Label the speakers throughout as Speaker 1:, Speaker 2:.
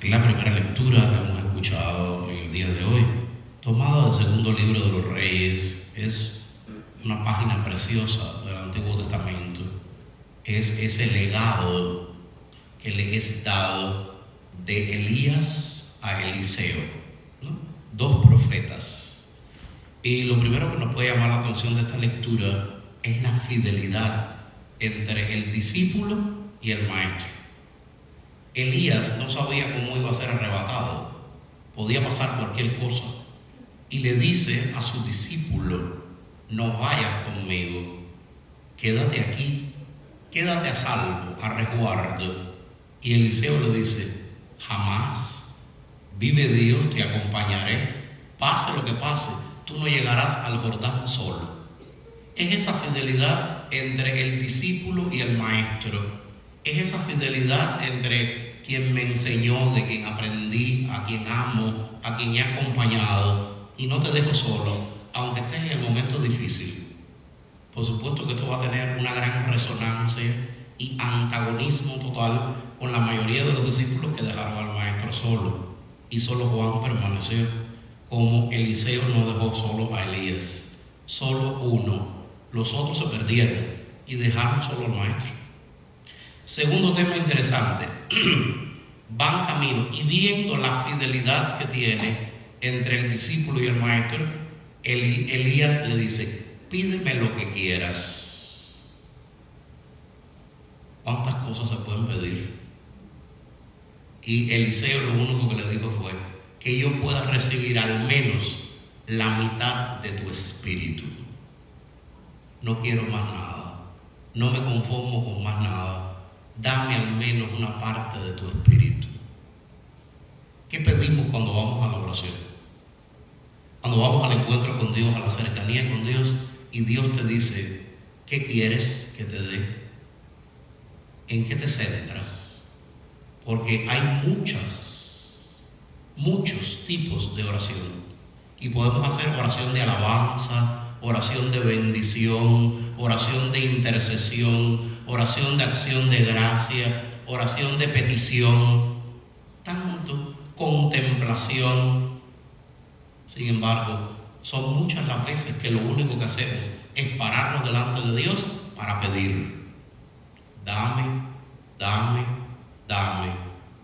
Speaker 1: Es la primera lectura que hemos escuchado el día de hoy, tomada del segundo libro de los Reyes. Es una página preciosa del Antiguo Testamento. Es ese legado que le es dado de Elías a Eliseo, ¿no? Dos profetas. Y lo primero que nos puede llamar la atención de esta lectura es la fidelidad entre el discípulo y el maestro. Elías no sabía cómo iba a ser arrebatado, podía pasar cualquier cosa, y le dice a su discípulo: no vayas conmigo, quédate aquí, quédate a salvo, a resguardo. Y Eliseo le dice: jamás, vive Dios, te acompañaré, pase lo que pase, tú no llegarás al Jordán solo. Es esa fidelidad entre el discípulo y el maestro, es esa fidelidad entre quien me enseñó, de quien aprendí, a quien amo, a quien he acompañado, y no te dejo solo, aunque estés en el momento difícil. Por supuesto que esto va a tener una gran resonancia y antagonismo total con la mayoría de los discípulos que dejaron al maestro solo, y solo Juan permaneció, como Eliseo no dejó solo a Elías, solo uno. Los otros se perdieron y dejaron solo al maestro. Segundo tema interesante, van camino y viendo la fidelidad que tiene entre el discípulo y el maestro, Elías le dice: pídeme lo que quieras. ¿Cuántas cosas se pueden pedir? Y Eliseo lo único que le dijo fue: que yo pueda recibir al menos la mitad de tu espíritu. No quiero más nada, no me conformo con más nada. Dame al menos una parte de tu espíritu. ¿Qué pedimos cuando vamos a la oración? Cuando vamos al encuentro con Dios, a la cercanía con Dios, y Dios te dice: ¿qué quieres que te dé? ¿En qué te centras? Porque hay muchos tipos de oración, y podemos hacer oración de alabanza, oración de bendición, oración de intercesión, oración de acción de gracia, oración de petición, tanto, contemplación. Sin embargo, son muchas las veces que lo único que hacemos es pararnos delante de Dios para pedir: dame, dame, dame,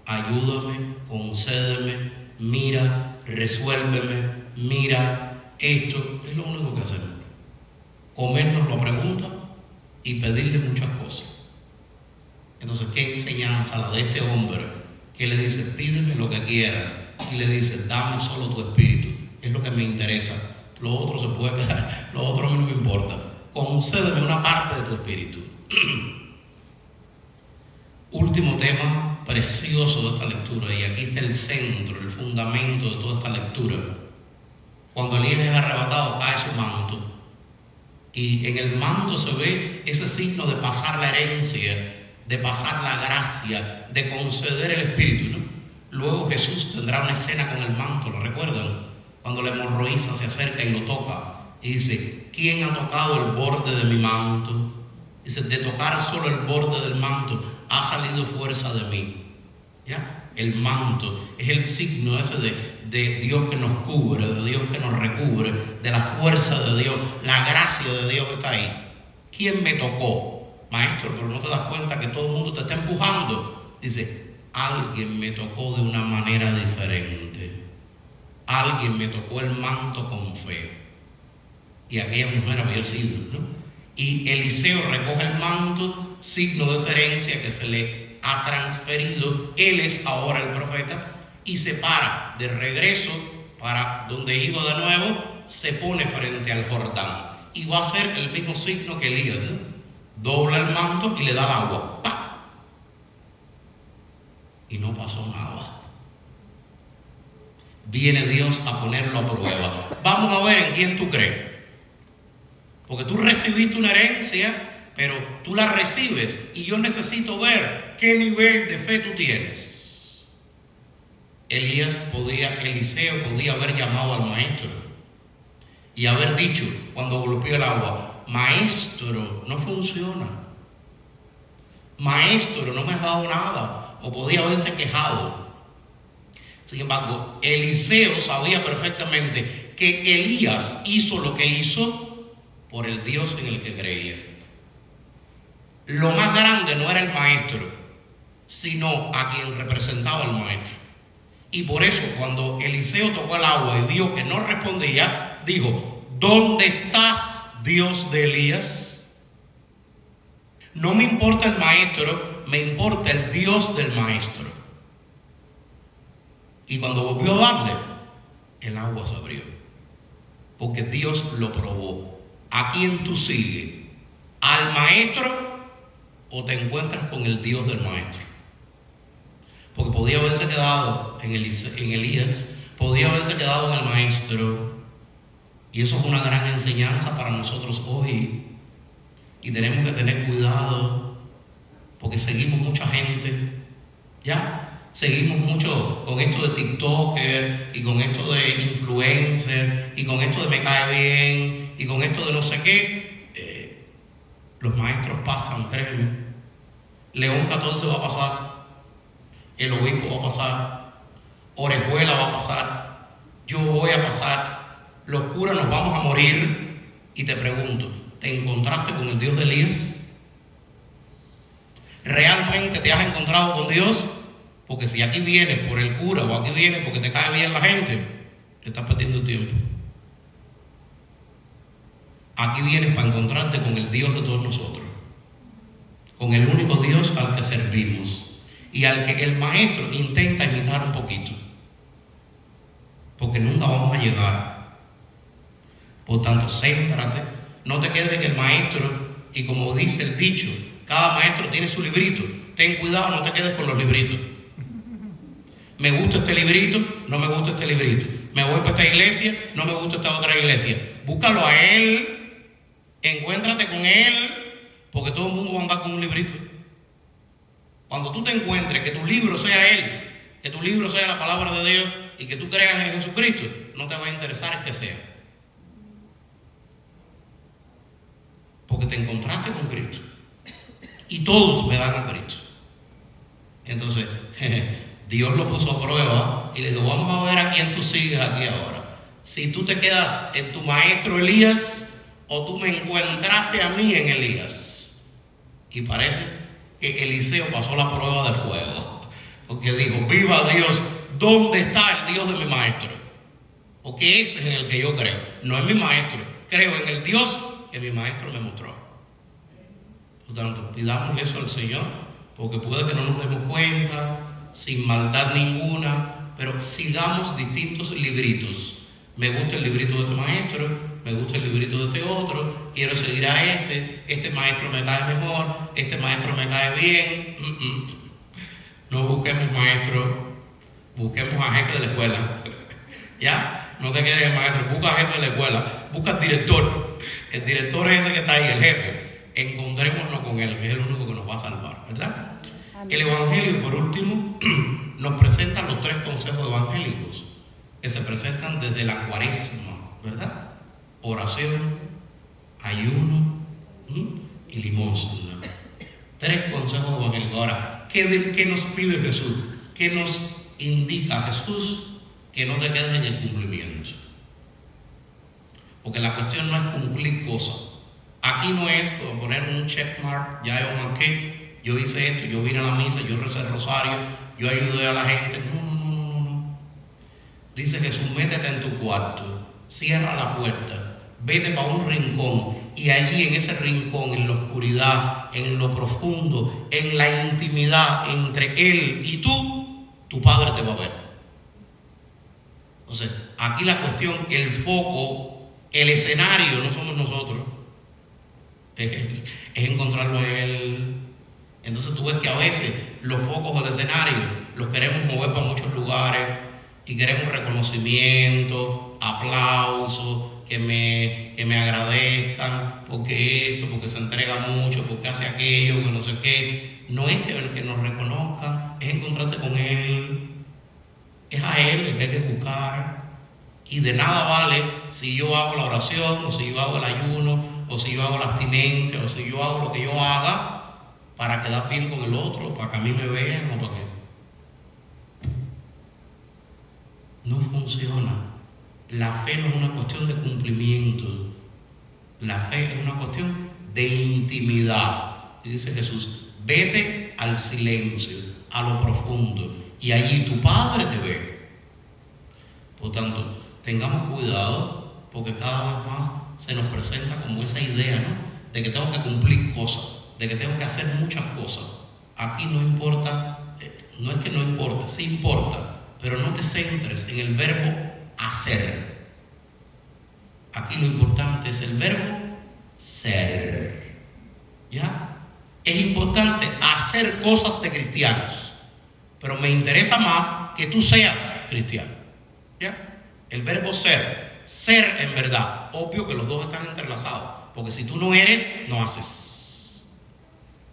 Speaker 1: ayúdame, concédeme, mira, resuélveme, mira. Esto es lo único que hacemos: comernos la pregunta y pedirle muchas cosas. Entonces, ¿qué enseñanza la de este hombre que le dice: pídeme lo que quieras, y le dice: dame solo tu espíritu, es lo que me interesa, lo otro se puede quedar, lo otro a mí no me importa, concédeme una parte de tu espíritu? Último tema precioso de esta lectura, y aquí está el centro, el fundamento de toda esta lectura. Cuando Elías es arrebatado, cae su manto, y en el manto se ve ese signo de pasar la herencia, de pasar la gracia, de conceder el espíritu, ¿no? Luego Jesús tendrá una escena con el manto, ¿lo recuerdan? Cuando la hemorroísa se acerca y lo toca, y dice: ¿quién ha tocado el borde de mi manto? Dice: de tocar solo el borde del manto ha salido fuerza de mí. ¿Ya? El manto es el signo ese de Dios que nos cubre, de Dios que nos recubre, de la fuerza de Dios, la gracia de Dios está ahí. ¿Quién me tocó? Maestro, pero no te das cuenta que todo el mundo te está empujando. Dice: alguien me tocó de una manera diferente. Alguien me tocó el manto con fe. Y aquella mujer había sido, ¿no? Y Eliseo recoge el manto, signo de esa herencia que se le ha transferido. Él es ahora el profeta, y se para de regreso para donde iba de nuevo, se pone frente al Jordán, y va a hacer el mismo signo que Elías, ¿no? Dobla el manto y le da el agua. ¡Pah! Y no pasó nada. Viene Dios a ponerlo a prueba. Vamos a ver en quién tú crees, porque tú recibiste una herencia, pero tú la recibes, y yo necesito ver qué nivel de fe tú tienes. Eliseo podía haber llamado al maestro y haber dicho, cuando golpeó el agua: maestro, no funciona. Maestro, no me has dado nada. O podía haberse quejado. Sin embargo, Eliseo sabía perfectamente que Elías hizo lo que hizo por el Dios en el que creía. Lo más grande no era el maestro, sino a quien representaba el maestro. Y por eso, cuando Eliseo tocó el agua y vio que no respondía, dijo: ¿dónde estás, Dios de Elías? No me importa el maestro, me importa el Dios del maestro. Y cuando volvió a darle, el agua se abrió, porque Dios lo probó. ¿A quién tú sigues? ¿Al maestro o te encuentras con el Dios del maestro? Porque podía haberse quedado en Elías, podía haberse quedado en el maestro. Y eso es una gran enseñanza para nosotros hoy. Y tenemos que tener cuidado, porque seguimos mucha gente, ¿ya? Seguimos mucho con esto de TikToker, y con esto de influencer, y con esto de me cae bien, y con esto de no sé qué. Los maestros pasan, créeme. León 14 va a pasar. El obispo va a pasar, Orejuela va a pasar, yo voy a pasar, los curas nos vamos a morir. Y te pregunto, ¿te encontraste con el Dios de Elías? ¿Realmente te has encontrado con Dios? Porque si aquí vienes por el cura o aquí vienes porque te cae bien la gente, te estás perdiendo el tiempo. Aquí vienes para encontrarte con el Dios de todos nosotros, con el único Dios al que servimos y al que el maestro intenta imitar un poquito, porque nunca vamos a llegar. Por tanto, céntrate, no te quedes en el maestro. Y como dice el dicho, cada maestro tiene su librito. Ten cuidado, no te quedes con los libritos. Me gusta este librito, no me gusta este librito. Me voy para esta iglesia, no me gusta esta otra iglesia. Búscalo a él, encuéntrate con él, porque todo el mundo va a andar con un librito. Cuando tú te encuentres que tu libro sea él, que tu libro sea la palabra de Dios y que tú creas en Jesucristo, no te va a interesar el que sea, porque te encontraste con Cristo y todos me dan a Cristo. Entonces Dios lo puso a prueba y le dijo: vamos a ver a quién tú sigues aquí ahora. Si tú te quedas en tu maestro Elías o tú me encontraste a mí en Elías. Y parece que Eliseo pasó la prueba de fuego, porque dijo: viva Dios, ¿dónde está el Dios de mi maestro? Porque ese es en el que yo creo, no en mi maestro, creo en el Dios que mi maestro me mostró. Por tanto, pidámosle eso al Señor, porque puede que no nos demos cuenta, sin maldad ninguna, pero sigamos distintos libritos. Me gusta el librito de este maestro, me gusta el librito de este otro, quiero seguir a este maestro me cae mejor, este maestro me cae bien. No busquemos maestro, busquemos a jefe de la escuela. ¿Ya? No te quedes en maestro, busca a jefe de la escuela, busca al director. El director es ese que está ahí, el jefe. Encontrémonos con él, que es el único que nos va a salvar, ¿verdad? Amén. El Evangelio, por último, nos presenta los 3 consejos evangélicos que se presentan desde la Cuaresma, ¿verdad? Oración, ayuno y limosna. 3 consejos evangélicos. Ahora, ¿qué nos pide Jesús? ¿Qué nos indica Jesús? Que no te quedes en el cumplimiento. Porque la cuestión no es cumplir cosas. Aquí no es poner un checkmark, ya yo marqué, yo hice esto, yo vine a la misa, yo recé el rosario, yo ayudé a la gente. No. Dice Jesús: métete en tu cuarto, cierra la puerta, vete para un rincón, y allí en ese rincón, en la oscuridad, en lo profundo, en la intimidad entre Él y tú, tu Padre te va a ver. Entonces, aquí la cuestión, el foco, el escenario no somos nosotros, es encontrarlo a Él. Entonces tú ves que a veces los focos del escenario los queremos mover para muchos lugares y queremos reconocimiento, aplausos, que me agradezcan porque esto, porque se entrega mucho, porque hace aquello, que no sé qué. No es que nos reconozcan, es encontrarte con Él. Es a Él el que hay que buscar. Y de nada vale si yo hago la oración, o si yo hago el ayuno, o si yo hago la abstinencia, o si yo hago lo que yo haga para quedar bien con el otro, para que a mí me vean o para qué. funciona. La fe no es una cuestión de cumplimiento. La fe es una cuestión de intimidad. Y dice Jesús, vete al silencio, a lo profundo, y allí tu Padre te ve. Por tanto, tengamos cuidado, porque cada vez más se nos presenta como esa idea, ¿no?, de que tengo que cumplir cosas, de que tengo que hacer muchas cosas. Aquí no importa, no es que no importa, sí importa, pero no te centres en el verbo hacer. Aquí lo importante es el verbo ser. ¿Ya? Es importante hacer cosas de cristianos, pero me interesa más que tú seas cristiano. ¿Ya? El verbo ser, ser en verdad. Obvio que los dos están entrelazados, porque si tú no eres, no haces.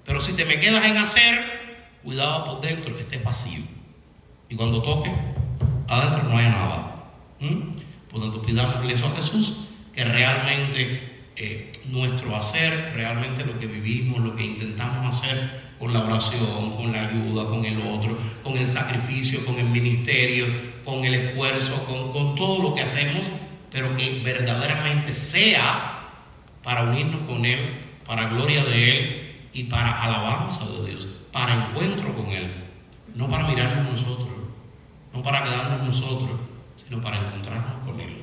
Speaker 1: Pero si te me quedas en hacer, cuidado por dentro que estés vacío. Y cuando toque, adentro no haya nada. Por tanto, pidámosle eso a Jesús, que realmente nuestro hacer, realmente lo que vivimos, lo que intentamos hacer con la oración, con la ayuda, con el otro, con el sacrificio, con el ministerio, con el esfuerzo, con todo lo que hacemos, pero que verdaderamente sea para unirnos con Él, para gloria de Él y para alabanza de Dios, para encuentro con Él, no para mirarnos nosotros, no para quedarnos nosotros, sino para encontrarnos con Él.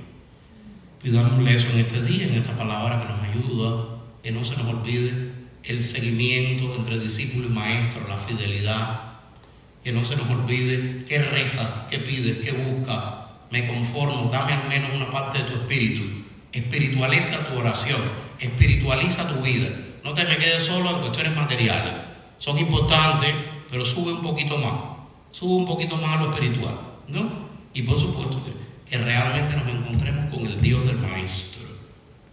Speaker 1: Pidámosle eso en este día, en esta palabra que nos ayuda, que no se nos olvide el seguimiento entre discípulo y maestro, la fidelidad, que no se nos olvide qué rezas, qué pides, qué buscas. Me conformo, dame al menos una parte de tu espíritu. Espiritualiza tu oración, espiritualiza tu vida. No te me quedes solo en cuestiones materiales. Son importantes, pero sube un poquito más a lo espiritual, ¿no? Y por supuesto que realmente nos encontremos con el Dios del Maestro,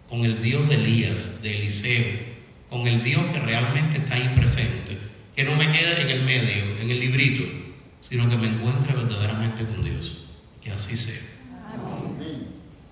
Speaker 1: con el Dios de Elías, de Eliseo, con el Dios que realmente está ahí presente, que no me quede en el medio, en el librito, sino que me encuentre verdaderamente con Dios. Que así sea.